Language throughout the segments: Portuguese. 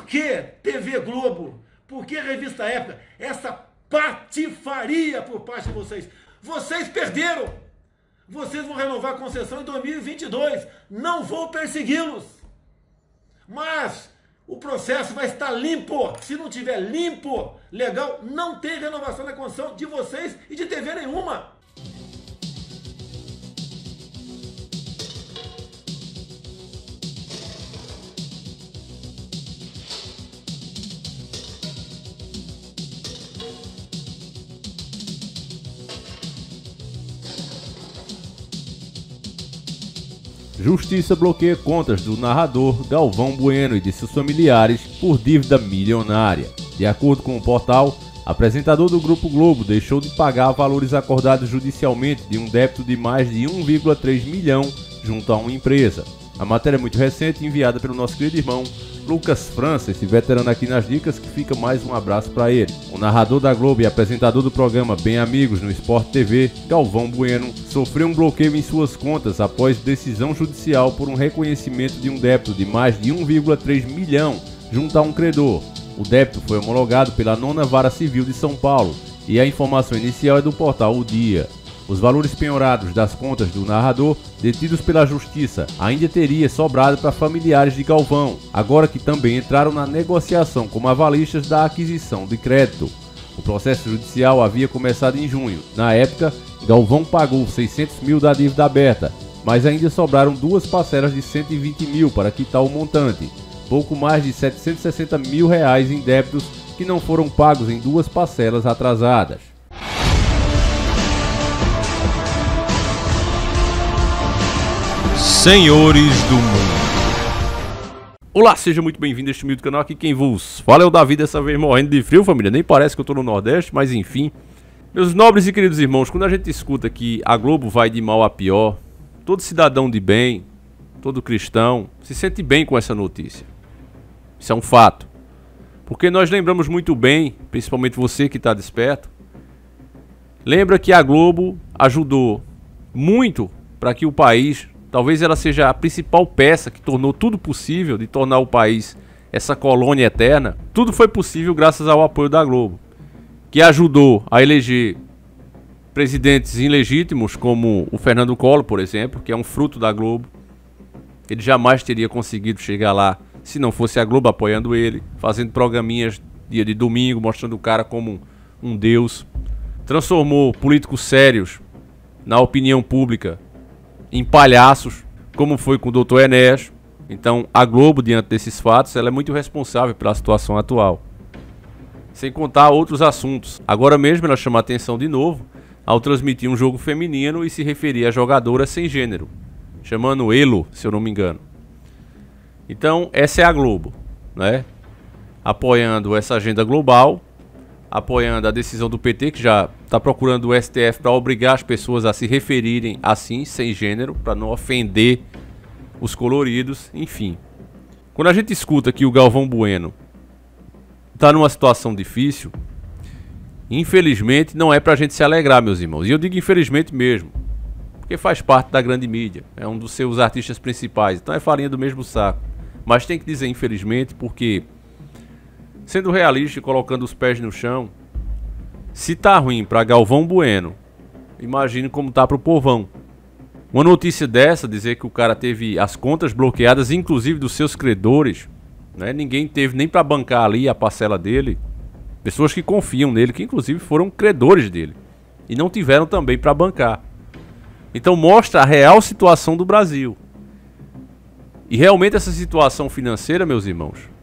que TV Globo? Por que Revista Época? Essa patifaria por parte de vocês. Vocês perderam. Vocês vão renovar a concessão em 2022. Não vou persegui-los. Mas o processo vai estar limpo. Se não tiver limpo, legal, não tem renovação da concessão de vocês e de TV nenhuma. Justiça bloqueia contas do narrador Galvão Bueno e de seus familiares por dívida milionária. De acordo com o portal, apresentador do Grupo Globo deixou de pagar valores acordados judicialmente de um débito de mais de 1,3 milhão junto a uma empresa. A matéria é muito recente, enviada pelo nosso querido irmão Lucas França, esse veterano aqui nas dicas, que fica mais um abraço para ele. O narrador da Globo e apresentador do programa Bem Amigos no Sport TV, Galvão Bueno, sofreu um bloqueio em suas contas após decisão judicial por um reconhecimento de um débito de mais de 1,3 milhão junto a um credor. O débito foi homologado pela 9ª Vara Civil de São Paulo e a informação inicial é do portal O Dia. Os valores penhorados das contas do narrador, detidos pela Justiça, ainda teria sobrado para familiares de Galvão, agora que também entraram na negociação como avalistas da aquisição de crédito. O processo judicial havia começado em junho. Na época, Galvão pagou 600 mil da dívida aberta, mas ainda sobraram duas parcelas de 120 mil para quitar o montante, pouco mais de 760 mil reais em débitos que não foram pagos em duas parcelas atrasadas. Senhores do mundo. Olá, seja muito bem-vindo a este humilde canal. Aqui quem vos fala é o Davi, dessa vez morrendo de frio, família. Nem parece que eu tô no Nordeste, mas enfim. Meus nobres e queridos irmãos, quando a gente escuta que a Globo vai de mal a pior, todo cidadão de bem, todo cristão, se sente bem com essa notícia. Isso é um fato. Porque nós lembramos muito bem, principalmente você que está desperto, lembra que a Globo ajudou muito para que o país... Talvez ela seja a principal peça que tornou tudo possível de tornar o país essa colônia eterna. Tudo foi possível graças ao apoio da Globo, que ajudou a eleger presidentes ilegítimos como o Fernando Collor, por exemplo, que é um fruto da Globo. Ele jamais teria conseguido chegar lá se não fosse a Globo apoiando ele, fazendo programinhas dia de domingo, mostrando o cara como um deus. Transformou políticos sérios na opinião pública em palhaços, como foi com o Dr. Enéas. Então a Globo, diante desses fatos, ela é muito responsável pela situação atual. Sem contar outros assuntos. Agora mesmo ela chama a atenção de novo ao transmitir um jogo feminino e se referir a jogadora sem gênero, chamando Elo, se eu não me engano. Então essa é a Globo, né? Apoiando essa agenda global, apoiando a decisão do PT, que já está procurando o STF para obrigar as pessoas a se referirem assim, sem gênero, para não ofender os coloridos, enfim. Quando a gente escuta que o Galvão Bueno está numa situação difícil, infelizmente não é para a gente se alegrar, meus irmãos. E eu digo infelizmente mesmo, porque faz parte da grande mídia, é um dos seus artistas principais, então é farinha do mesmo saco. Mas tem que dizer infelizmente porque... Sendo realista e colocando os pés no chão, se tá ruim para Galvão Bueno, imagine como tá pro povão. Uma notícia dessa, dizer que o cara teve as contas bloqueadas, inclusive dos seus credores, né? Ninguém teve nem para bancar ali a parcela dele. Pessoas que confiam nele, que inclusive foram credores dele, e não tiveram também para bancar. Então mostra a real situação do Brasil. E realmente essa situação financeira, meus irmãos,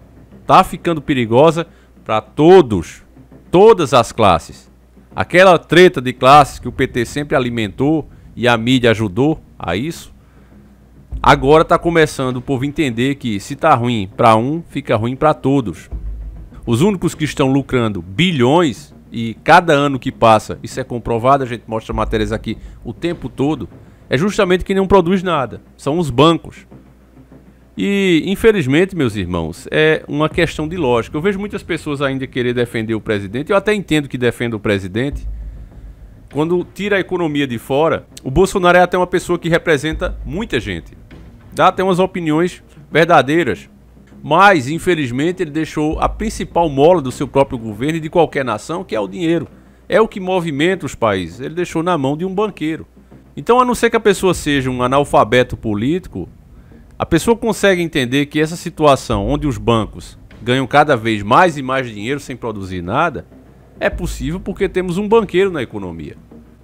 tá ficando perigosa para todas as classes. Aquela treta de classes que o PT sempre alimentou e a mídia ajudou a isso, agora tá começando o povo entender que se tá ruim para um, fica ruim para todos. Os únicos que estão lucrando bilhões, e cada ano que passa, isso é comprovado, a gente mostra matérias aqui o tempo todo, é justamente quem não produz nada, são os bancos. E, infelizmente, meus irmãos, é uma questão de lógica. Eu vejo muitas pessoas ainda querer defender o presidente. Eu até entendo que defenda o presidente. Quando tira a economia de fora, o Bolsonaro é até uma pessoa que representa muita gente. Dá até umas opiniões verdadeiras. Mas, infelizmente, ele deixou a principal mola do seu próprio governo e de qualquer nação, que é o dinheiro. É o que movimenta os países. Ele deixou na mão de um banqueiro. Então, a não ser que a pessoa seja um analfabeto político, a pessoa consegue entender que essa situação onde os bancos ganham cada vez mais e mais dinheiro sem produzir nada, é possível porque temos um banqueiro na economia.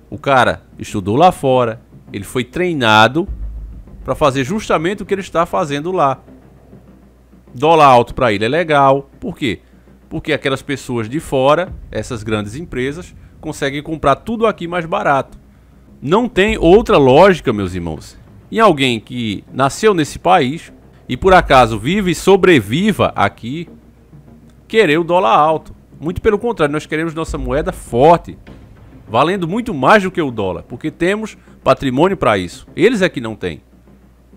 O cara estudou lá fora, ele foi treinado para fazer justamente o que ele está fazendo lá. Dólar alto para ele é legal. Por quê? Porque aquelas pessoas de fora, essas grandes empresas, conseguem comprar tudo aqui mais barato. Não tem outra lógica, meus irmãos, em alguém que nasceu nesse país e por acaso vive e sobreviva aqui, querer o dólar alto. Muito pelo contrário, nós queremos nossa moeda forte, valendo muito mais do que o dólar, porque temos patrimônio para isso. Eles é que não têm.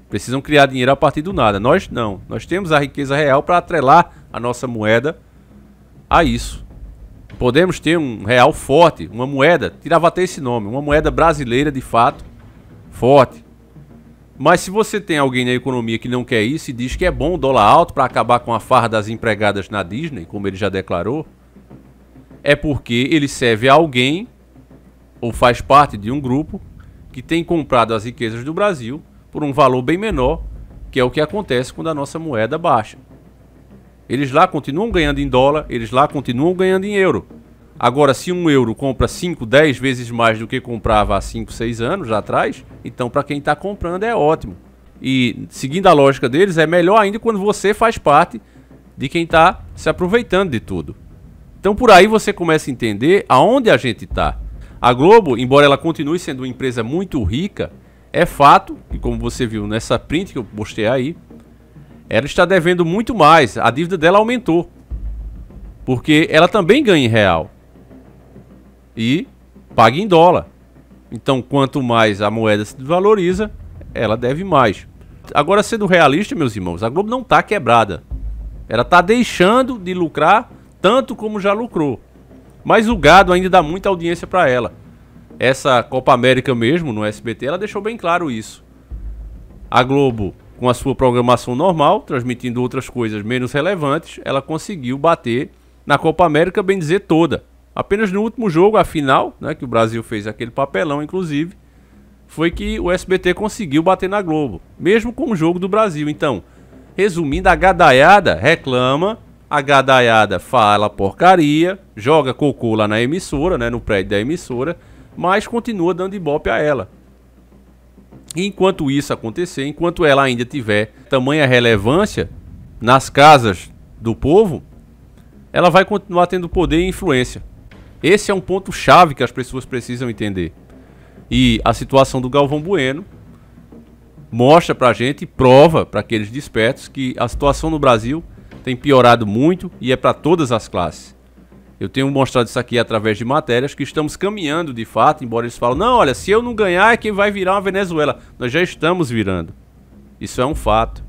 Precisam criar dinheiro a partir do nada. Nós não. Nós temos a riqueza real para atrelar a nossa moeda a isso. Podemos ter um real forte, uma moeda, tirava até esse nome, uma moeda brasileira de fato, forte. Mas se você tem alguém na economia que não quer isso e diz que é bom o dólar alto para acabar com a farra das empregadas na Disney, como ele já declarou, é porque ele serve a alguém ou faz parte de um grupo que tem comprado as riquezas do Brasil por um valor bem menor, que é o que acontece quando a nossa moeda baixa. Eles lá continuam ganhando em dólar, eles lá continuam ganhando em euro. Agora, se um euro compra 5, 10 vezes mais do que comprava há 5, 6 anos atrás, então para quem está comprando é ótimo. E seguindo a lógica deles, é melhor ainda quando você faz parte de quem está se aproveitando de tudo. Então por aí você começa a entender aonde a gente está. A Globo, embora ela continue sendo uma empresa muito rica, é fato, e como você viu nessa print que eu postei aí, ela está devendo muito mais, a dívida dela aumentou. Porque ela também ganha em real. E paga em dólar. Então quanto mais a moeda se desvaloriza, ela deve mais. Agora, sendo realista, meus irmãos, a Globo não está quebrada. Ela está deixando de lucrar tanto como já lucrou. Mas o gado ainda dá muita audiência para ela. Essa Copa América mesmo, no SBT, ela deixou bem claro isso. A Globo, com a sua programação normal, transmitindo outras coisas menos relevantes, ela conseguiu bater na Copa América, bem dizer, toda. Apenas no último jogo, a final, né, que o Brasil fez aquele papelão, inclusive, foi que o SBT conseguiu bater na Globo, mesmo com o jogo do Brasil. Então, resumindo, a gadaiada reclama, a gadaiada fala porcaria, joga cocô lá na emissora, né, no prédio da emissora, mas continua dando ibope a ela. E enquanto isso acontecer, enquanto ela ainda tiver tamanha relevância nas casas do povo, ela vai continuar tendo poder e influência. Esse é um ponto chave que as pessoas precisam entender. E a situação do Galvão Bueno mostra pra gente e prova para aqueles despertos que a situação no Brasil tem piorado muito e é para todas as classes. Eu tenho mostrado isso aqui através de matérias que estamos caminhando de fato, embora eles falem, não, olha, se eu não ganhar é quem vai virar uma Venezuela. Nós já estamos virando. Isso é um fato.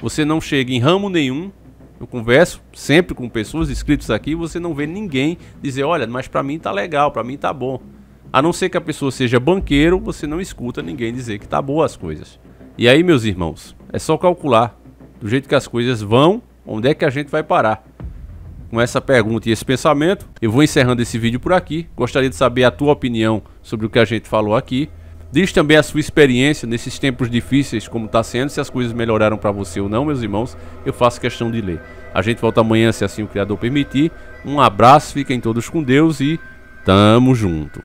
Você não chega em ramo nenhum. Eu converso sempre com pessoas inscritas aqui, você não vê ninguém dizer, olha, mas pra mim tá legal, pra mim tá bom. A não ser que a pessoa seja banqueiro, você não escuta ninguém dizer que tá boa as coisas. E aí, meus irmãos, é só calcular. Do jeito que as coisas vão, onde é que a gente vai parar? Com essa pergunta e esse pensamento, eu vou encerrando esse vídeo por aqui. Gostaria de saber a tua opinião sobre o que a gente falou aqui. Diz também a sua experiência nesses tempos difíceis, como está sendo, se as coisas melhoraram para você ou não, meus irmãos. Eu faço questão de ler. A gente volta amanhã, se assim o Criador permitir. Um abraço, fiquem todos com Deus e tamo junto.